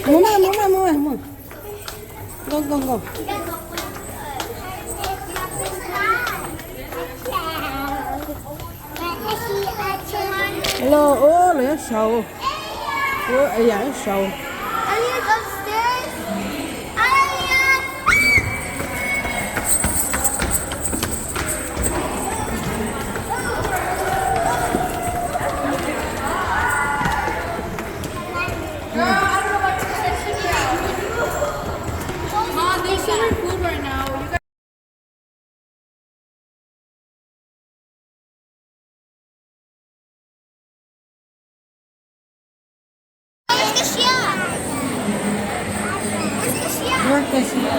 Move. Go. Hello, lấy sầu. Dạ sầu. Elliot upstairs. Elliot. Girl, I don't know what to say to you. Mom, they're serving food right now. You guys. Where's Kashia? Where's Kashia?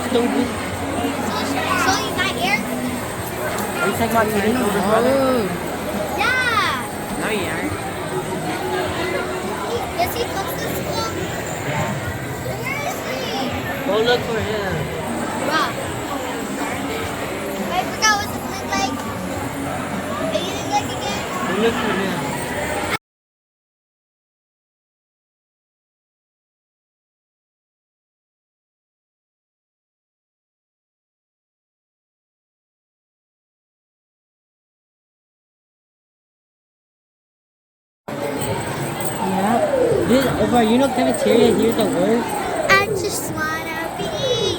Stupid. So he's not here? Are you talking about your older brother? Yeah. No, you aren't. Does he come to school? Where is he? Go look for him. Bruh. I forgot what it looked like. What do you look like again? Go look for him. Yeah. You know cafeteria, here's the word. I just wanna be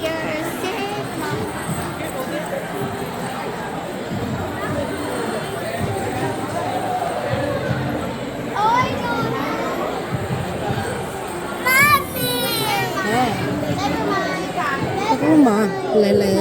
your Sigma. Oh, I know that. Mommy! Yeah. Never mind. Come on, lele.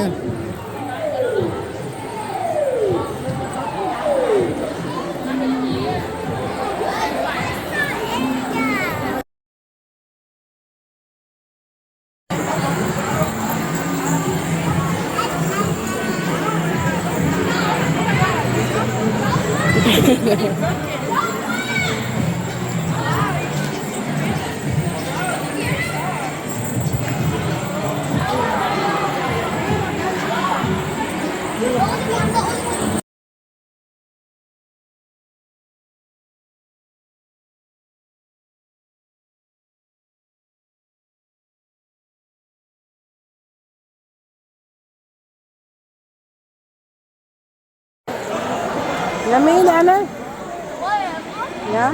Yummy, Nana? Yeah?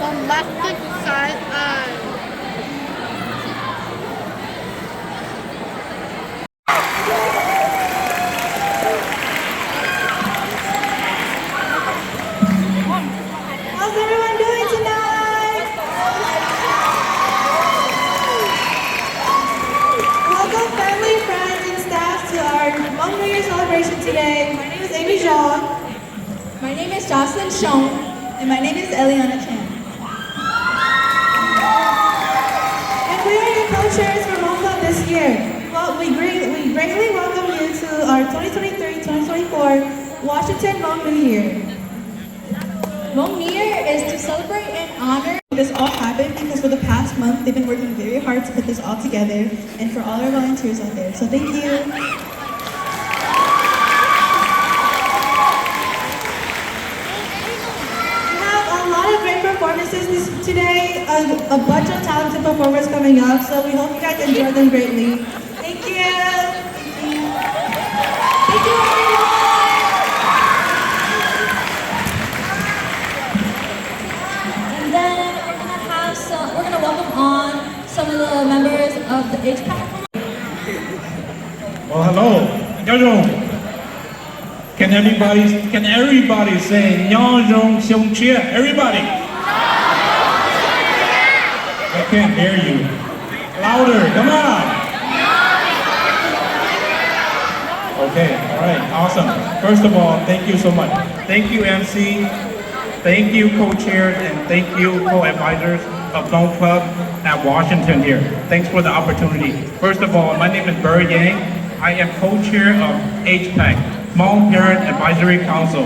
The mustard side eye. How's everyone doing tonight? Welcome family, friends, and staff to our Hmong New Year celebration today. My name is Amy Zhao. My name is Jocelyn Shong. And my name is Eliana Chan. And we are your co-chairs for Hmong Club this year. Well, we greatly welcome you to our 2023-2024 Washington Hmong New Year. Hmong New Year is to celebrate and honor this all happened because for the past month they've been working very hard to put this all together and for all our volunteers out there. So thank you. We have a lot of great performances today, a bunch of talented performers coming up, so we hope you guys enjoy them greatly. Thank you. Thank you everyone. We're going to welcome on some of the members of the HPAC. Well, hello, Nyong. Can everybody say Nyong Xiong Chia? Everybody. I can't hear you. Louder, come on. Okay, all right, awesome. First of all, thank you so much. Thank you, MC. Thank you, co-chairs, and thank you, co-advisors of Hmong Club at Washington here. Thanks for the opportunity. First of all, my name is Burr Yang. I am co-chair of HPAC, Hmong Parent Advisory Council.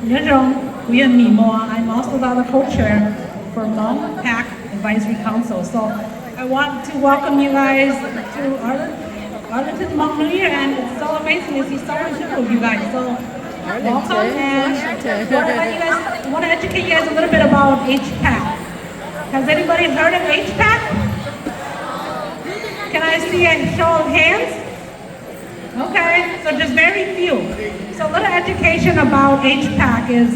I'm also the co-chair for Hmong PAC Advisory Council. So I want to welcome you guys to Arlington Hmong New Year, and it's so amazing to see so many people, you guys. So welcome, and I want to educate you guys a little bit about HPAC. Has anybody heard of HPAC? Can I see a show of hands? Okay, so just very few. So a little education about HPAC is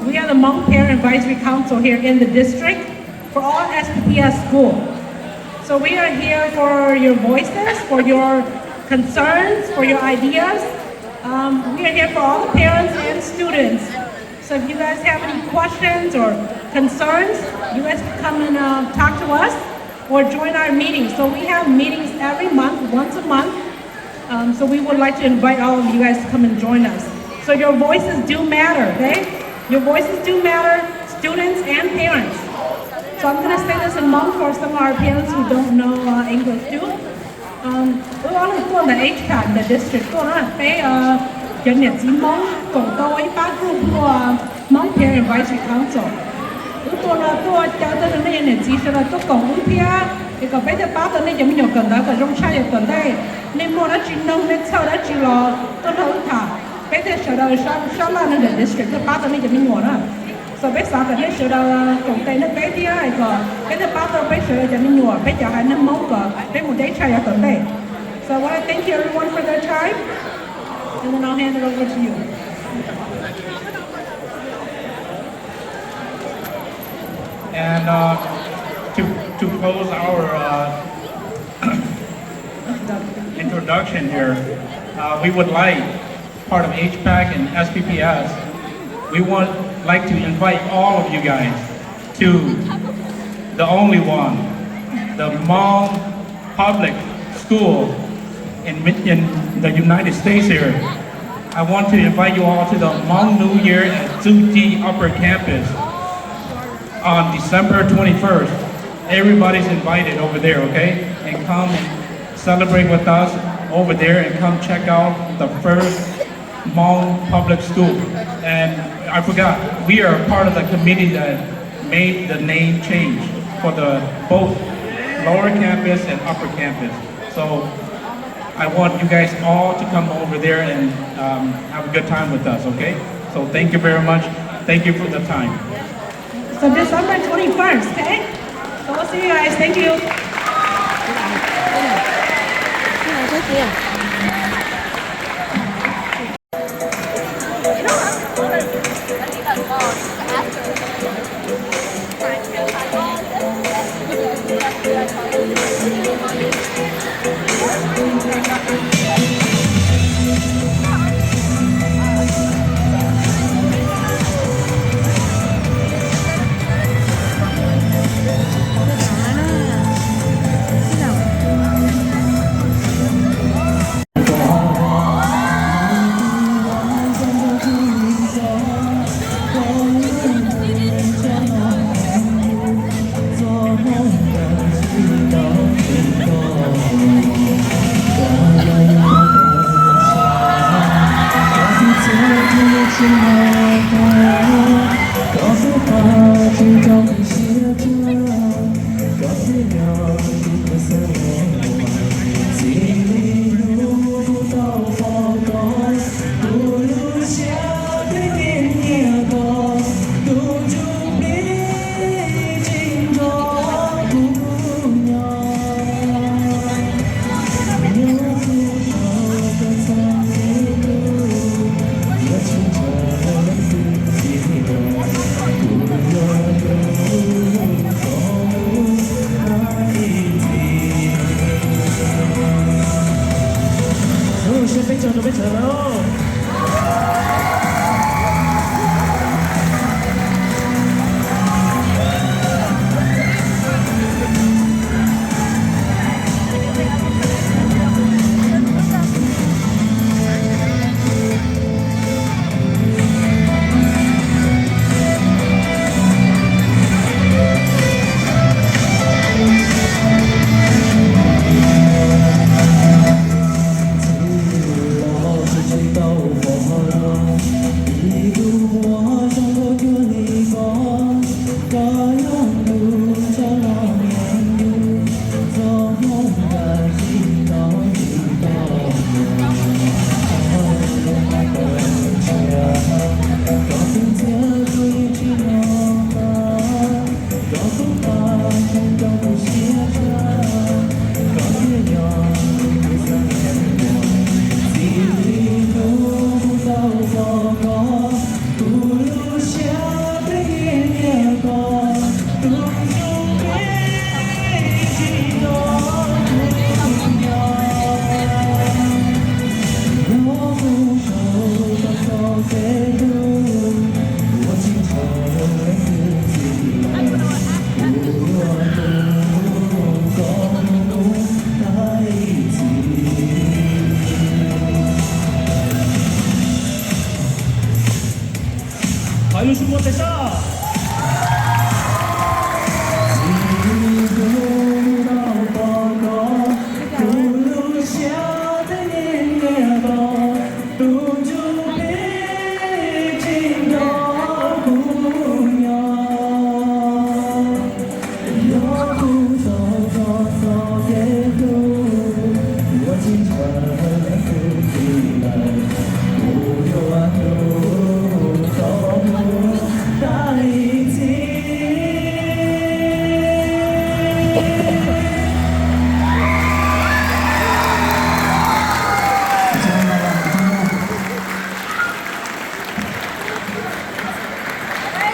we are the Hmong Parent Advisory Council here in the district for all SPPS schools. So we are here for your voices, for your concerns, for your ideas. We are here for all the parents and students. So if you guys have any questions or concerns, you guys can come and talk to us or join our meetings. So we have meetings every month, once a month. So we would like to invite all of you guys to come and join us. So your voices do matter, okay? Your voices do matter, students and parents. So I'm going to say this in Hmong for some of our parents who don't know English too. We want to go in the HPAC, the district, go on cái doanh nghiệp chỉ Hmong của tôi bác group của Hmong Parent Advisory Council. Tôi là tôi cho tôi đến đây này chỉ là tôi còn uống thia, thì còn bây giờ bác tới đây giống như cần đó còn trong sai giờ cần đây, nên mua nó chỉ nông nên sau đó chỉ là tôi không thả. Bây giờ sau đó sau là nó được district tôi bác tới đây giống như nhỏ đó. So bây giờ cần hết sau đó còn tay nó bé thia hay còn bây giờ bác tới bây giờ giống như nhỏ, bây giờ hai năm mốc còn bây một đấy sai giờ cần đây. So I want to thank you everyone for their time, and then I'll hand it over to you. And to close our introduction here, we would like, part of HPAC and SPPS, we would like to invite all of you guys to the only one, the Hmong Public School in the United States here. I want to invite you all to the Hmong New Year at Tzu Chi Upper Campus on December 21st. Everybody's invited over there, okay? And come and celebrate with us over there and come check out the first Hmong public school. And I forgot, we are part of the committee that made the name change for the both lower campus and upper campus. So I want you guys all to come over there and have a good time with us, okay? So thank you very much. Thank you for the time. So December 21st, okay? So we'll see you guys. Thank you. Cái kia. 我在上。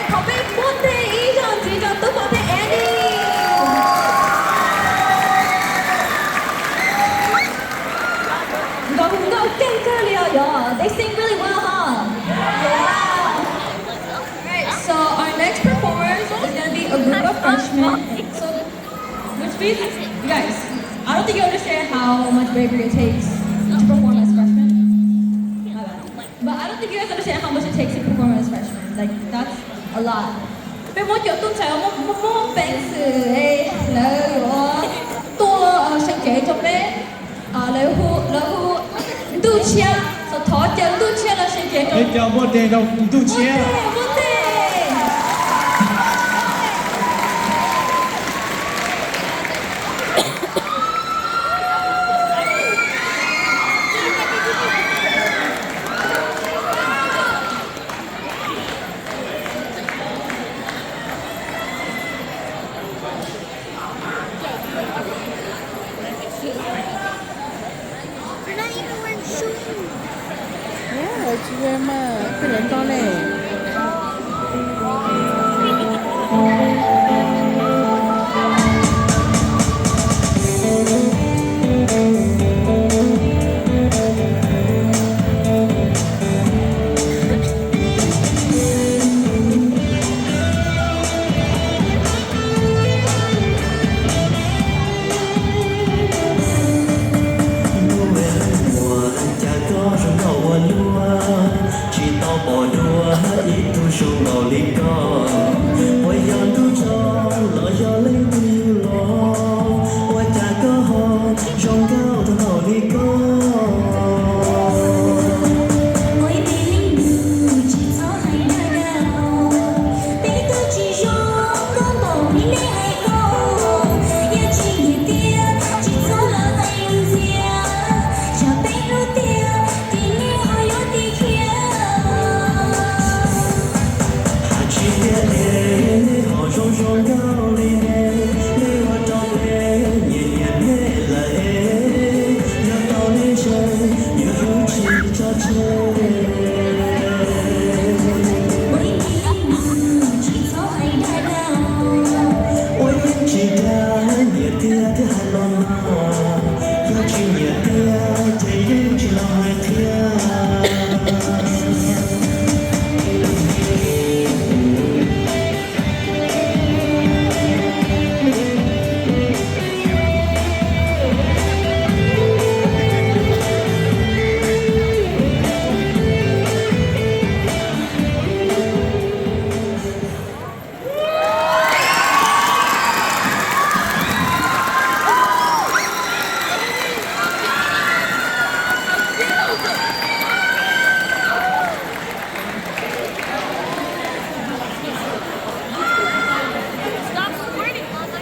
旁边莫得以上局长都旁边 Andy。唔夠勁㗎你啊 They sing really well, huh? Yeah. Alright, so our next performers is gonna be a group of freshmen. So, which means, you guys, I don't think you understand how much bravery it takes to perform as freshmen. My bad. But I don't think you guys understand how much it takes to perform as freshmen. Like, that's a lot. 被我叫到齊，我平時你多成幾種咧？你都車，就拖着都車啦，成幾種。你叫我哋就唔到車。我哋。去咩嘛？去兩多咧。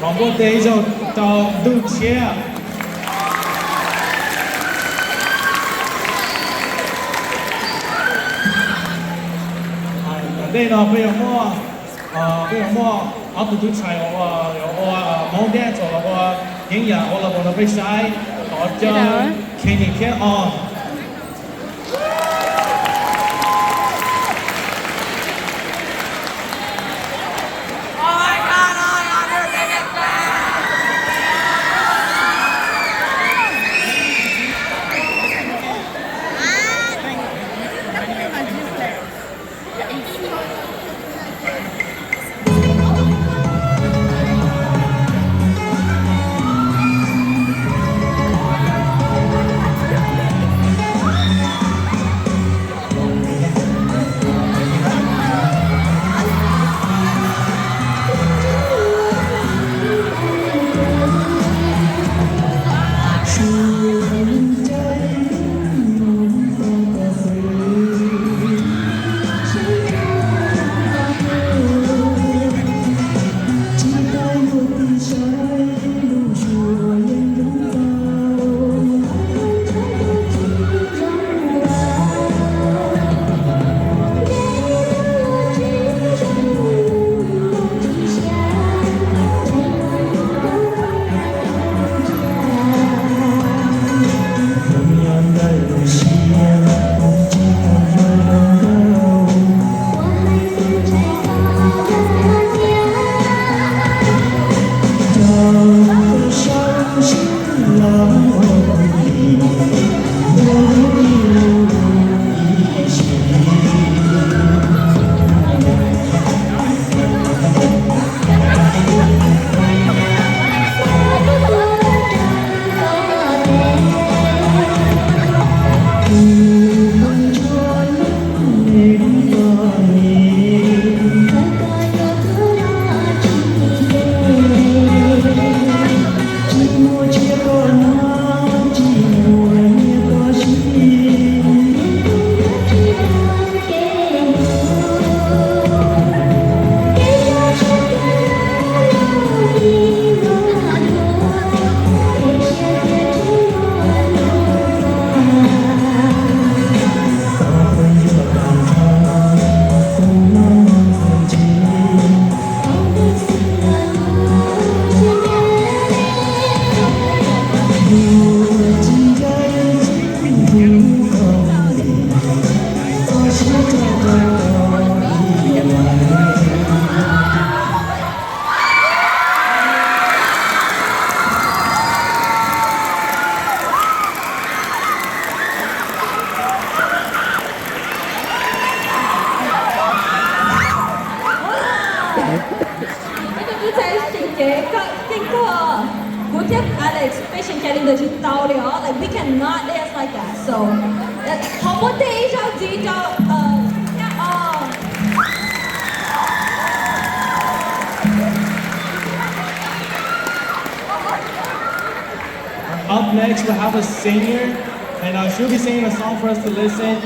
广播第一首到杜切。đây là bây giờ mua áo tụi chạy ở mong đen rồi ở những nhà ở là bọn nó bị sai họ cho khi nhìn kia Like we cannot dance like that. So, không có tí cho gì cho Up next, we'll have a singer, and she'll be singing a song for us to listen.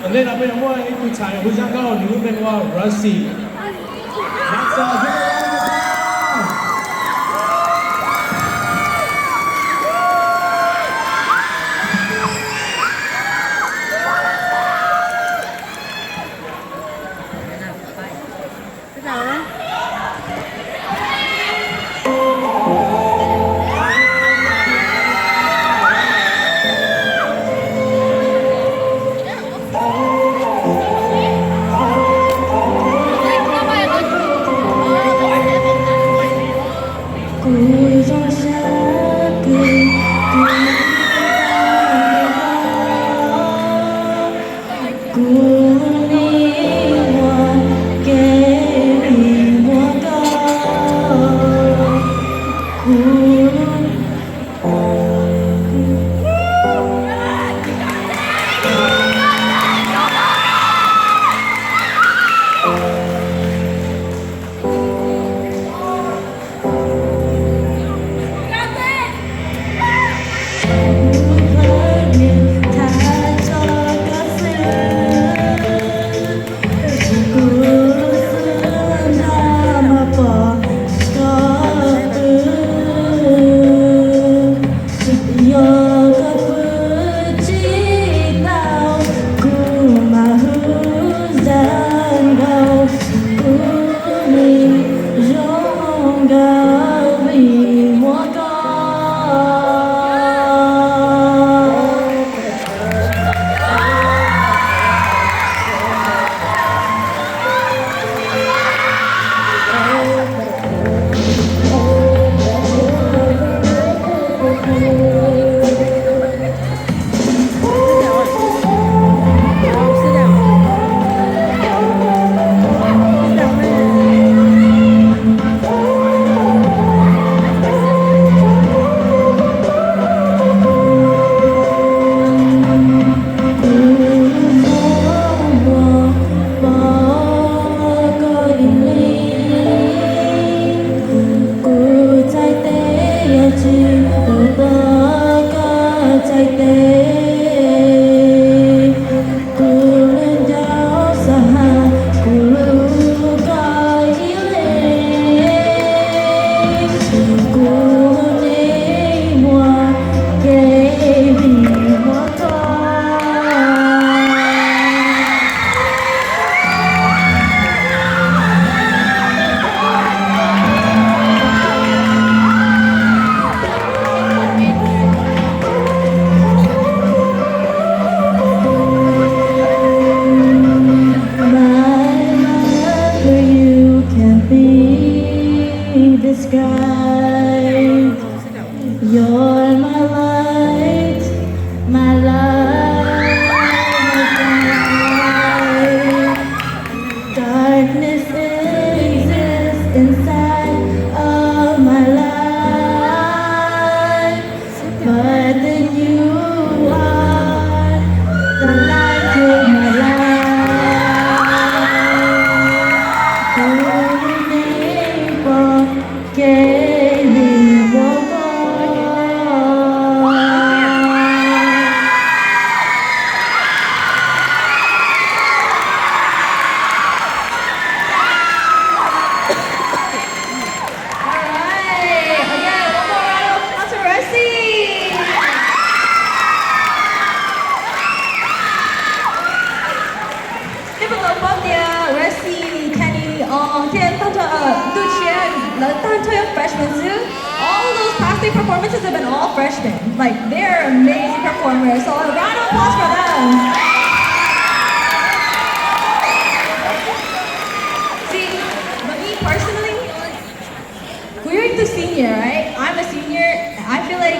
And then I've been more into time. Who's not going? Who's been Rusty? That's give her a round of applause. Thế nào đấy? my light, my light. Darkness exists inside of my life, but then you are the light of my life. Que vivo Alright, again, one more round of applause to Rusty. Tiếp tục là phong địa Rusty, Kenny, Thiên, Tân Cho, Du Chien, Lân Tan Cho freshmen too. All those past three performances have been all freshmen. Like, they're amazing performers, so a round of applause for them. See, but me personally, we're the senior, right? I'm a senior. I feel like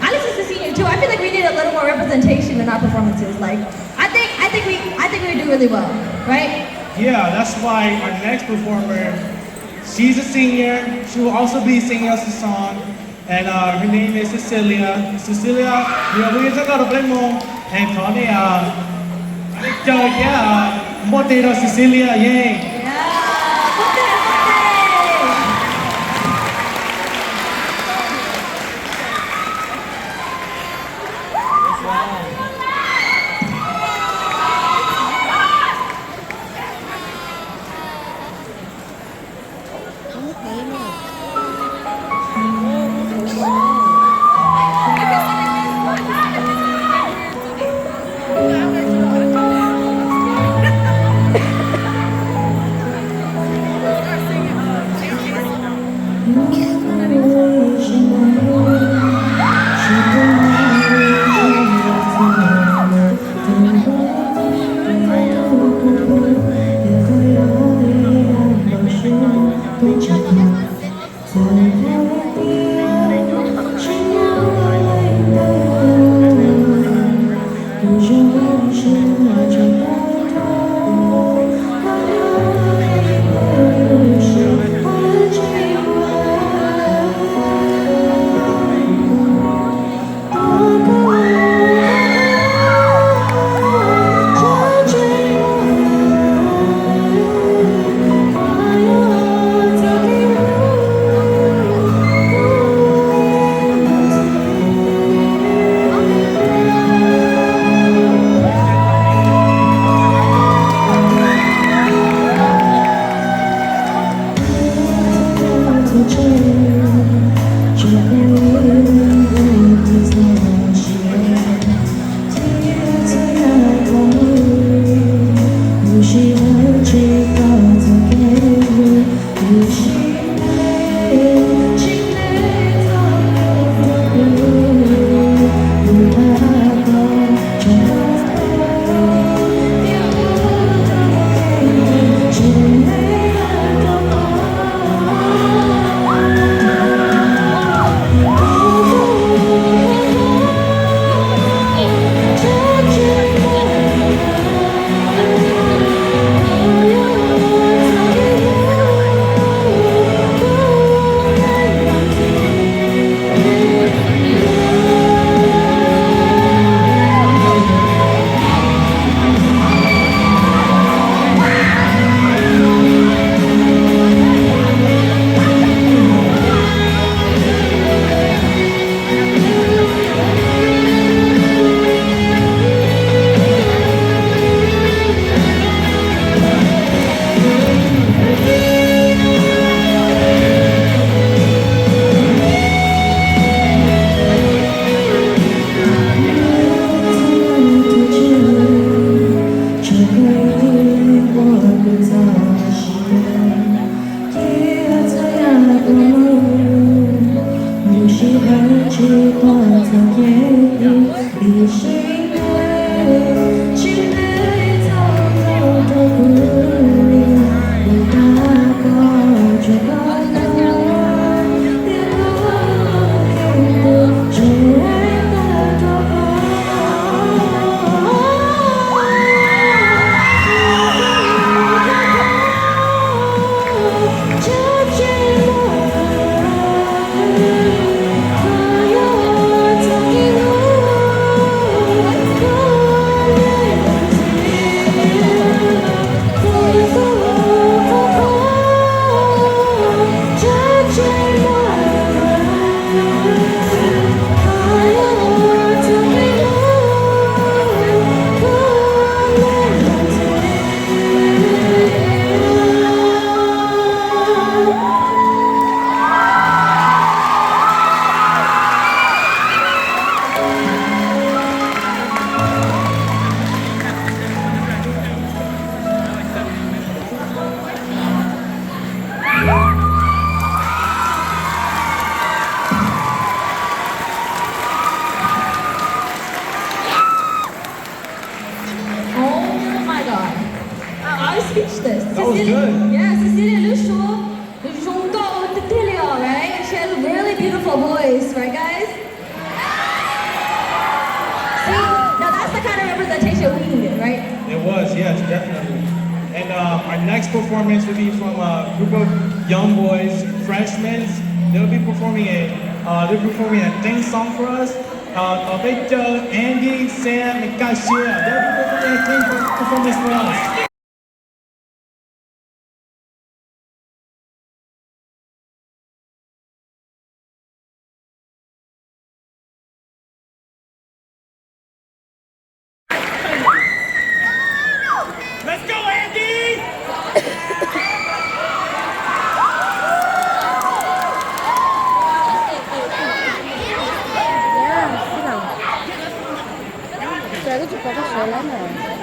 Alex is a senior too. I feel like we need a little more representation in our performances. Like, I think we do really well, right? Yeah, that's why our next performer, she's a senior. She will also be singing us a song, and her name is Cecilia. Cecilia, we just got a Hmong, and Tony, Potato Cecilia, yay! Yeah. Okay. good. Yeah, Cecilia Lushu, right? And she has a really beautiful voice, right, guys? See, now that's the kind of representation we needed, right? It was, yes, definitely. And our next performance will be from a group of young boys, freshmen. They'll be performing a theme song for us. Victor, Andy, Sam, and Kashia. They'll be performing a theme performance for us. Let's go, Andy! Pega de pouco só lá não.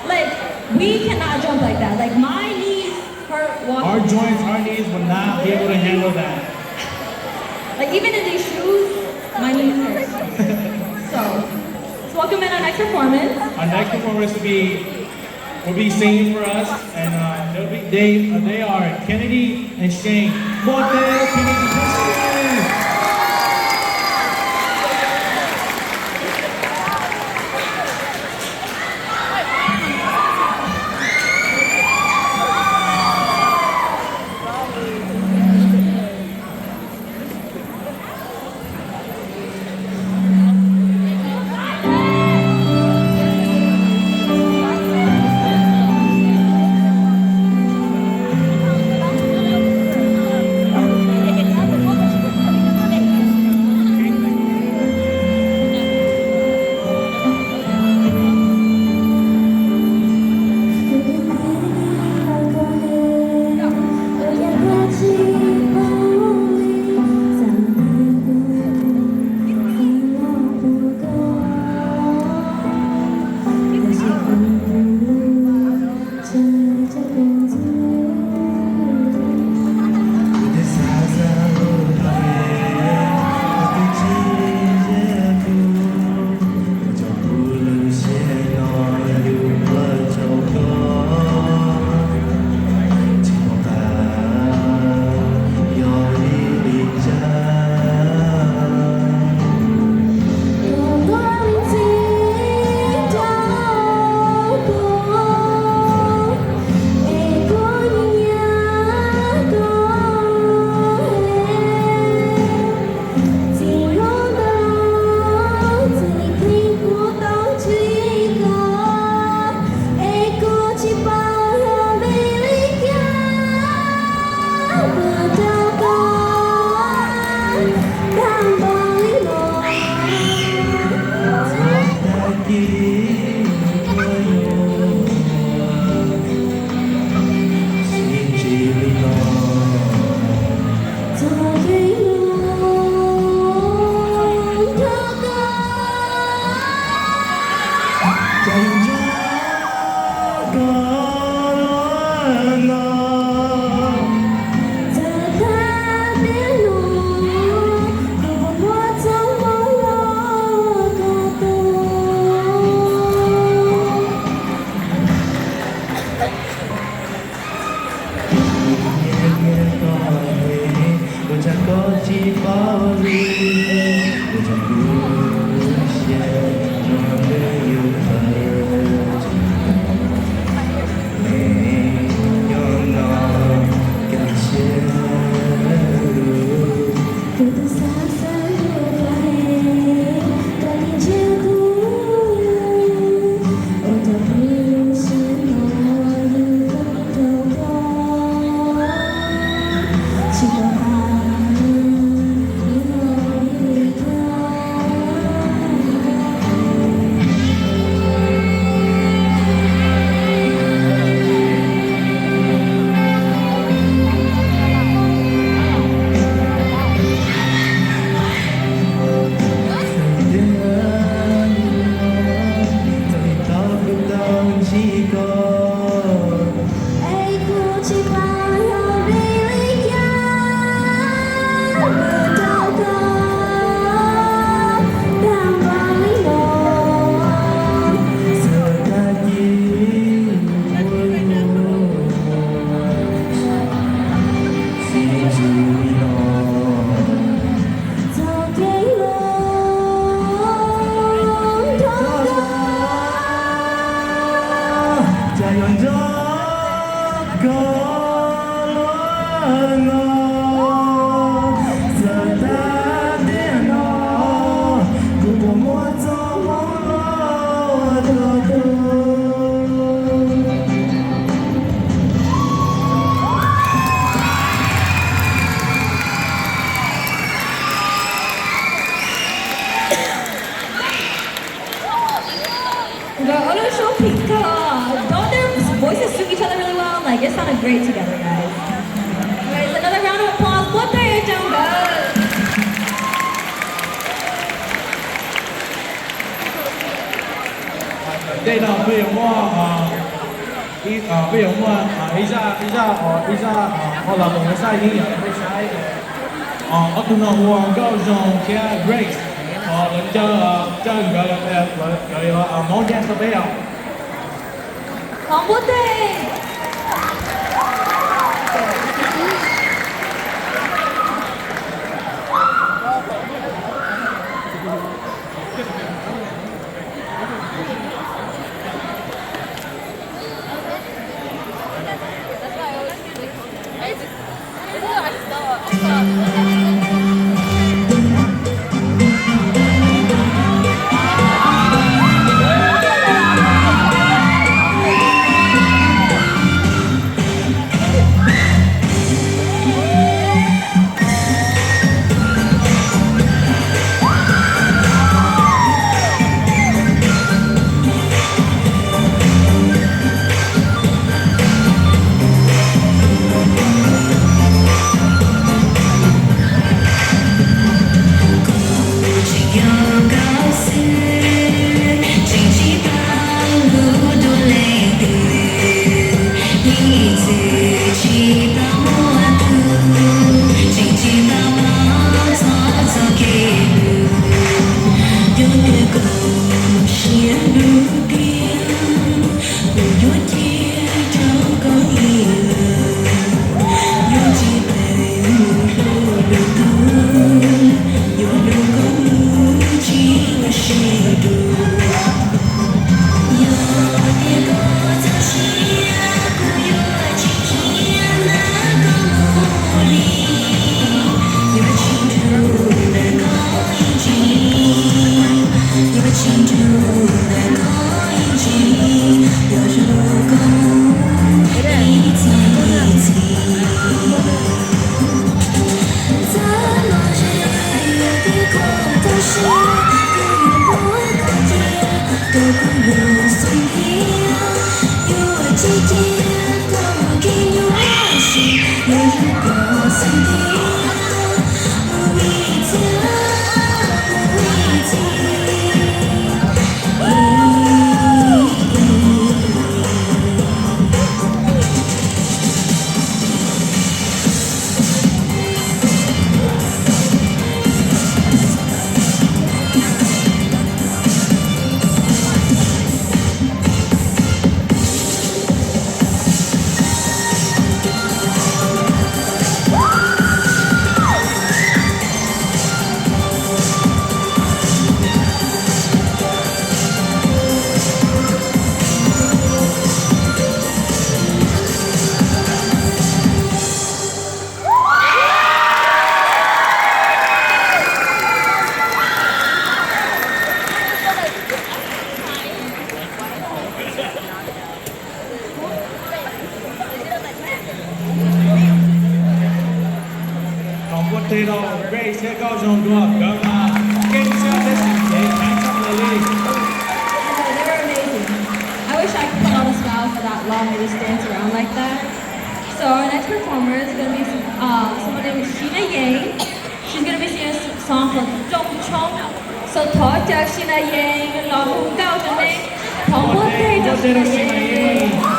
Like, we cannot jump like that. Like, my knees hurt walking. Our joints, our knees will not be able to handle that. Like, even in these shoes, my knees hurt. So, let's welcome in our next performance. Our next performance will be singing for us, and they are Kennedy and Shane. Motel, Kennedy, Shane. The other show Pika. Don't their voices suit each other really well? Like, it sounded great together, guys. Anyways, another round of applause. What the heck, guys? 对的，不用我不用我我老公在影人会在我可能我高中嘅 Grace，人家有毛巾手表。王波队。对到 Grace 嘅高中多咁啊，跟住之後咧時期睇出嚟咧。They were amazing. I wish I could put on a smile for that long and just dance around like that. So our next performer is going to be someone named Sheena Yang. She's going to be singing a song called Zhong Chong. So talk to Sheena Yang, 老公告訴你，同我對到 Sheena Yang。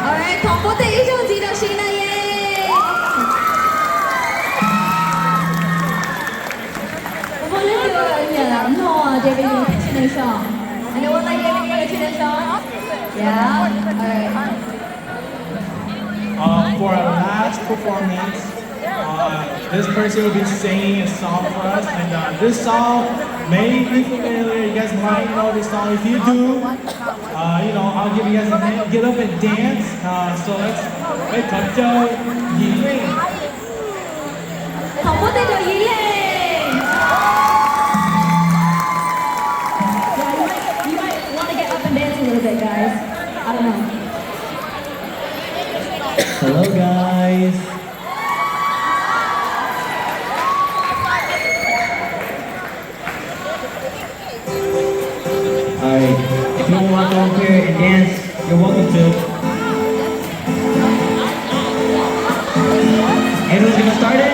Alright，同步第一种指導線啦耶！我們呢個人啊，唔好啊，JB destination。Anyone like JB destination? Yeah. Alright. For our last performance, this person will be singing a song for us, and this song may be familiar. You guys might know this song. If you do, I'll give you guys a minute. Get up and dance. So let's come to Yi. 同步第二種演繹。Yeah, you might want to get up and dance a little bit, guys. I don't know. Hello, guys. Alright, if you want to come up here and dance, you're welcome to. Anyone's gonna start it?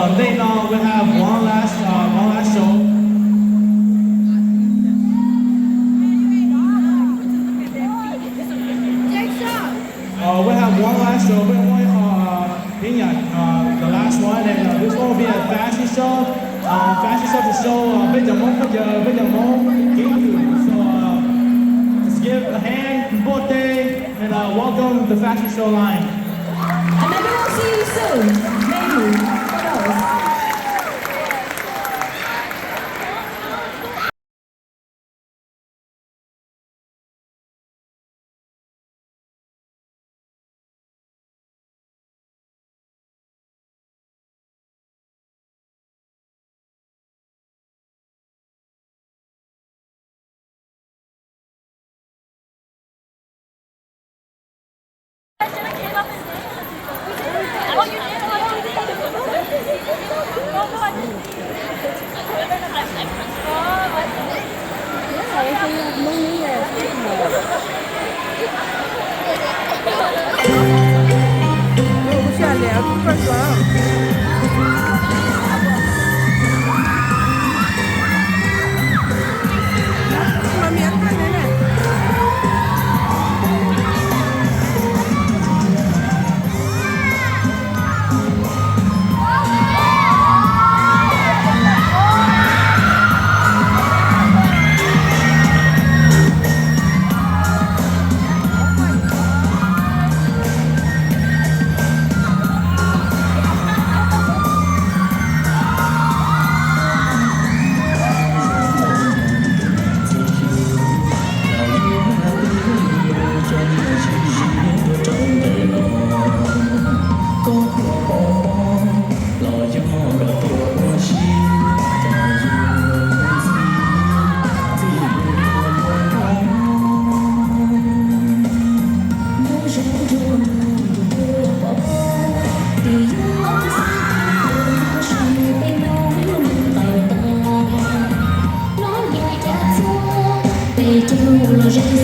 But then we'll have one last show. We'll have one last show. We're going the last one, and this one will be a fashion show. Fashion show to show bây giờ mong So just give a hand, birthday, and welcome the fashion show line. And maybe we'll see you soon. Maybe. Who knows?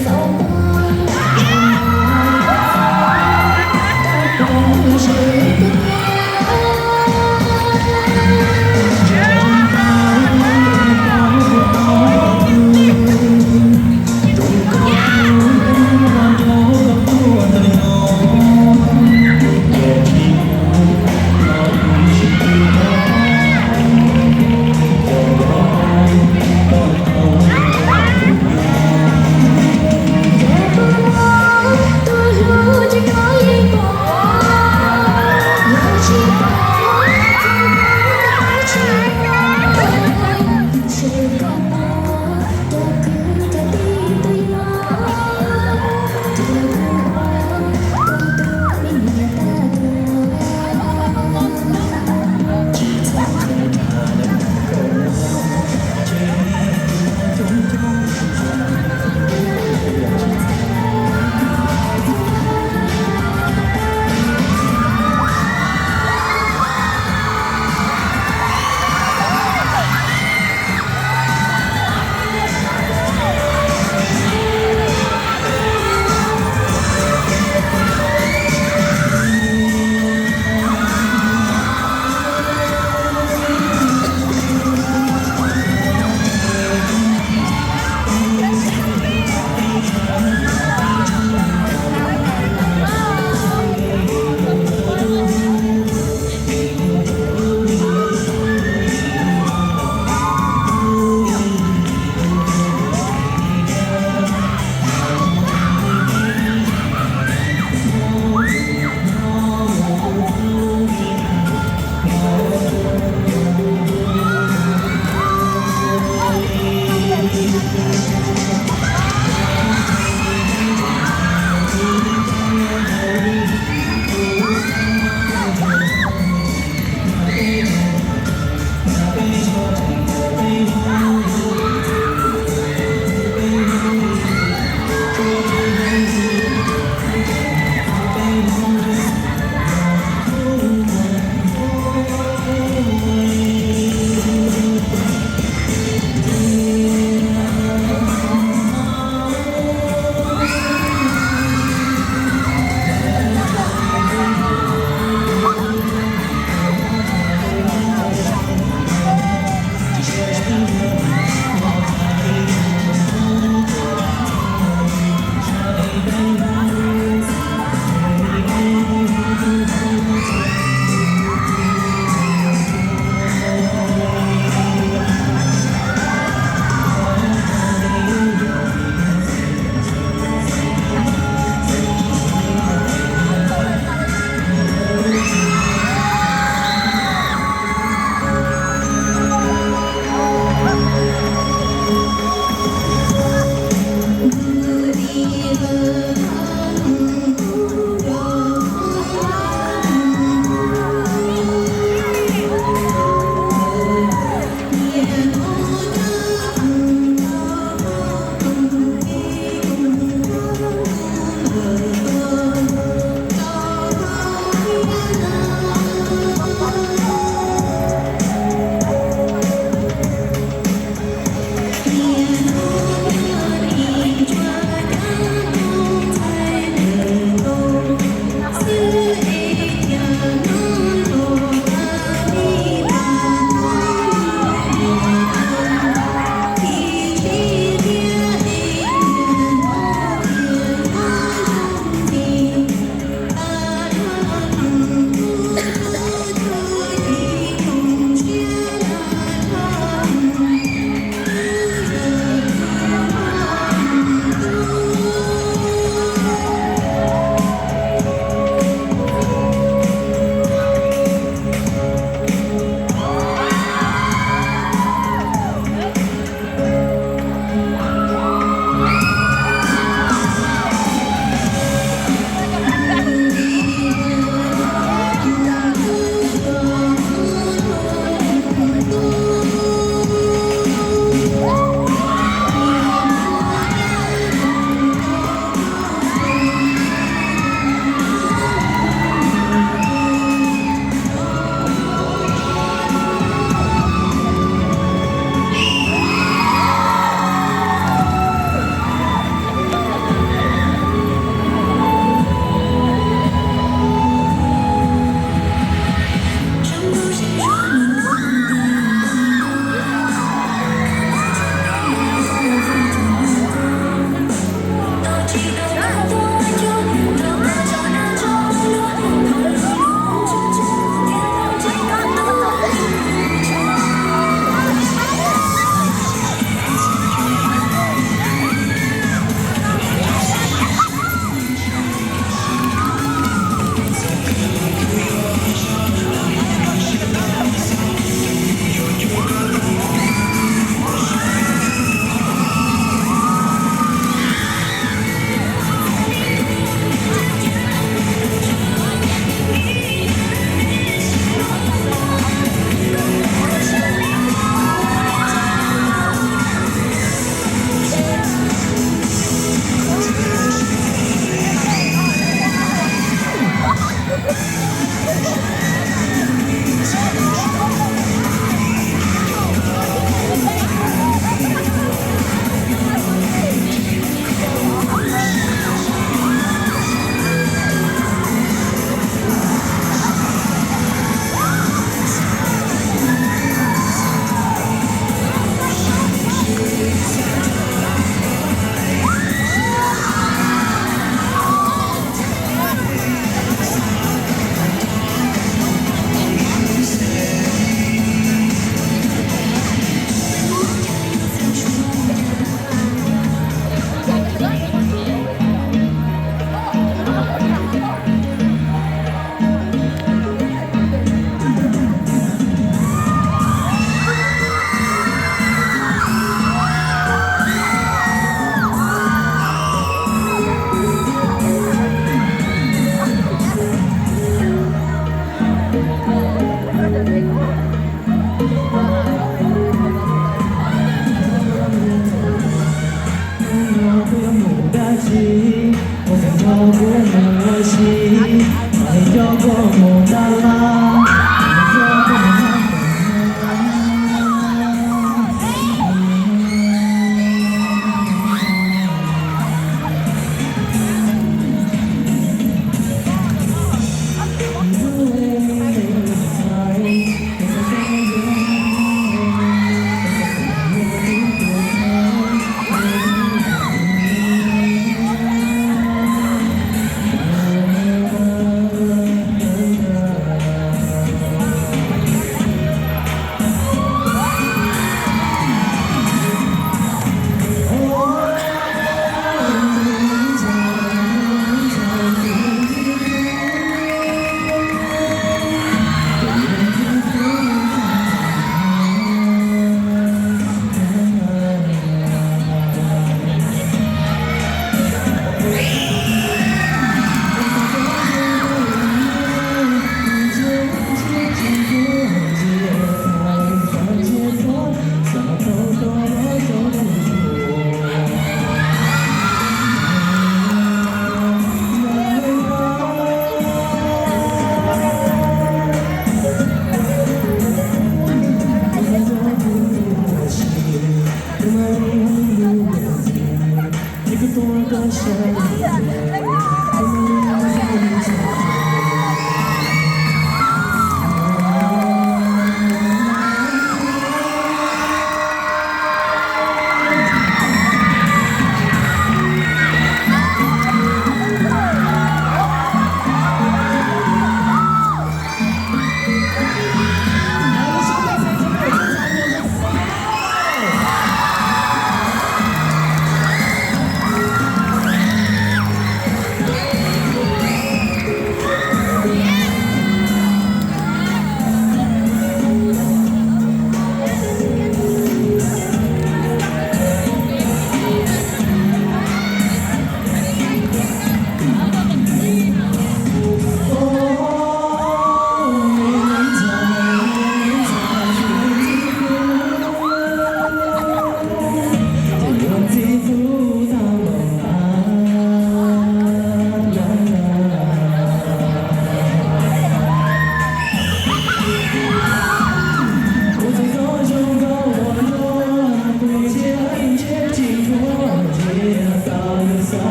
Hey,